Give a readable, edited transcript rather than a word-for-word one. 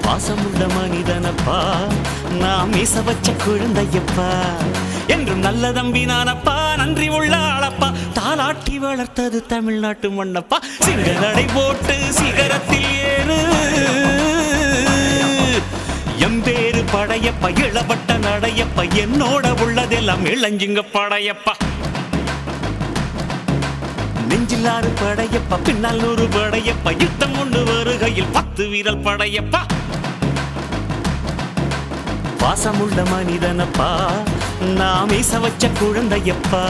பாசமுள்ள மனிதனப்பா, நான் மீச வச்ச குழந்தையப்பா, என்றும் நல்ல தம்பி நானப்பா, நன்றி உள்ள ஆளப்பா, தாலாட்டி வளர்த்தது தமிழ்நாட்டு மண்ணப்பா. சிங்க நடை போட்டு சிகரத்தில் ஏறு, எம்பேரு படையப்பா, இளவட்ட நடையப்பா, என்னோட உள்ளதெல்லாம் இளஞ்சிங்க படையப்பா. நெஞ்சிலாறு படையப்பா, பின்னால் 100 படையப்பா, யுத்தம் கொண்டு வருகையில் 10 வீரல் படையப்பா. பாசமுள்ள மனிதனப்பா, நான் மீச வச்ச குழந்தையப்பா.